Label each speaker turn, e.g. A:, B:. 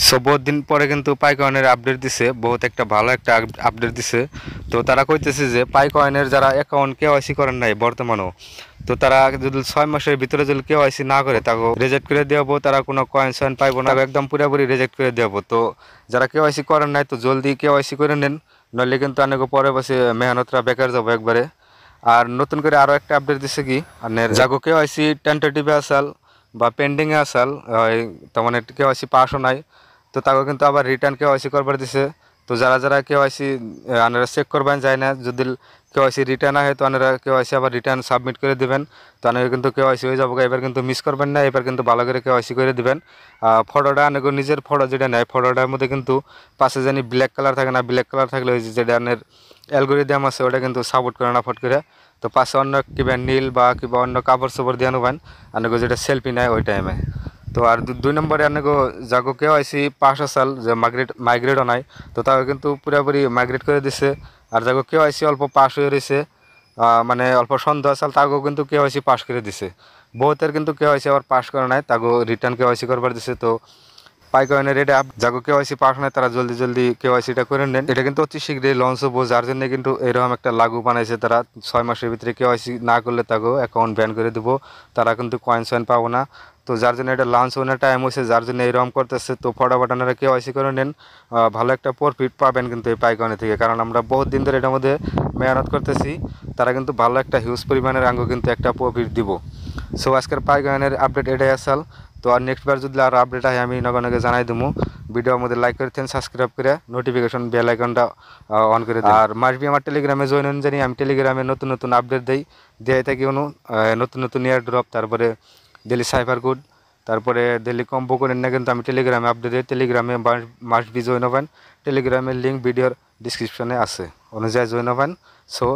A: So বহুত দিন পরে কিন্তু পাইকয়েনের আপডেট দিছে, বহুত একটা ভালো একটা আপডেট দিছে। তো তারা কইতেছে যে পাইকয়েনের যারা অ্যাকাউন্ট কেওয়াইসি করেন নাই বর্তমানেও, তো তারা যদি 6 মাসের ভিতরে যদি কেওয়াইসি না করে তাকে রিজেক্ট করে দেওয়াবো, তারা কোনো কয়েন সয়েন পাইবো না, একদম পুরোপুরি রিজেক্ট করে দেওয়াবো। তো যারা কেওয়াইসি করেন নাই তো জলদি কেওয়াইসি করে নেন, নইলে কিন্তু অনেক পরে বসে মেহনতরা বেকার যাবো একবারে। আর নতুন করে আরও একটা আপডেট দিছে কি, মানে যাগো কেওয়াইসি টেন্টেটিভে আসাল বা পেন্ডিংয়ে আসাল, তার মানে কেওয়াইসি পাসও নাই, তো তাকে কিন্তু আবার রিটার্ন কেওয়াইসি করবার দিছে। তো যারা যারা কেওয়াইসি আনারা চেক করবেন যায় না, যদি কেওয়াইসি রিটার্ন আহে তো আনারা কেওয়াইসি আবার রিটার্ন সাবমিট করে দিবেন, তো আনারা কিন্তু কেওয়াইসি হয়ে যাবো। এবার কিন্তু মিস করবেন না, এবার কিন্তু ভালো করে কেওয়াইসি করে দিবেন। ফটোটা আনাকে নিজের ফটো যেটা নেয়, ফটোটার মধ্যে কিন্তু পাশে জানি ব্ল্যাক কালার থাকে না, ব্ল্যাক কালার থাকলে ওই যেটা আনের অ্যালগোরিদম আছে ওটা কিন্তু সাপোর্ট করে না ফট করে। তো পাশে অন্য কিবা নীল বা কিবা অন্য কাপড় চোপড় দিয়ে আনবেন আনাকে যেটা সেলফি নেয় ওই টাইমে। তো আর 2 নম্বরে আনেগো যাগো কেওয়াইসি পাঁচ সাল যে মাইগ্রেটও নাই, তো তাকে কিন্তু পুরোপুরি মাইগ্রেট করে দিছে। আর যাগো কেওয়াইসি অল্প পাস হয়ে রয়েছে, মানে অল্প সন্দেহ সাল তাকেও কিন্তু কেওয়াইসি পাস করে দিছে। বহুতের কিন্তু কেওয়াইসি আবার পাস করে নাই, তাকে রিটার্ন কেওয়াইসি করবার দিছে। তো পাইকয়েনের এটা যাগো কেওয়াইসি পাস নাই তারা জলদি জলদি কেওয়াইসিটা করে নেন, এটা কিন্তু অতি শীঘ্রই লঞ্চ হবো, যার জন্য কিন্তু এরকম একটা লাগু বানাইছে তারা। 6 মাসের ভিতরে কেওয়াইসি না করলে তাকে অ্যাকাউন্ট ব্যান করে দেবো, তারা কিন্তু কয়েন সয়েন পাবো না। তো যার জন্য এটা লঞ্চ হওয়ার টাইম হয়েছে, যার জন্য এরকম করতেছে। তো ফটাফট আপনারা কেওয়াইসি করে নেন, ভালো একটা প্রফিট পাবেন কিন্তু এই পাইকয়েনের থেকে, কারণ আমরা বহুত দিন ধরে এটার মধ্যে মেহনত করতেছি। তারা কিন্তু ভালো একটা হিউজ পরিমাণের আঙ্গ কিন্তু একটা প্রফিট দিব। সো আজকের পাইকয়েনের আপডেট এটাই আসাল। তো আর নেক্সট বার যদি আরও আপডেট হয় আমি নগনকে জানাই দেবো। ভিডিওর মধ্যে লাইক করে দেন, সাবস্ক্রাইব করে নোটিফিকেশন বেল আইকনটা অন করে দেন। আর মাসবি আমার টেলিগ্রামে জয়েন হন, জানি আমি টেলিগ্রামে নতুন নতুন আপডেট দিয়ে থাকি নতুন নতুন এয়ার ড্রপ, তারপরে ডেলি সাইফার কোড, তারপরে ডেলি কম্বো করেন না কিন্তু আমি টেলিগ্রামে আপডেট দিই। টেলিগ্রামে মাসবি জয়েন হবেন, টেলিগ্রামের লিঙ্ক ভিডিওর ডিসক্রিপশনে আছে, অনুযায়ী জয়েন হবেন। সো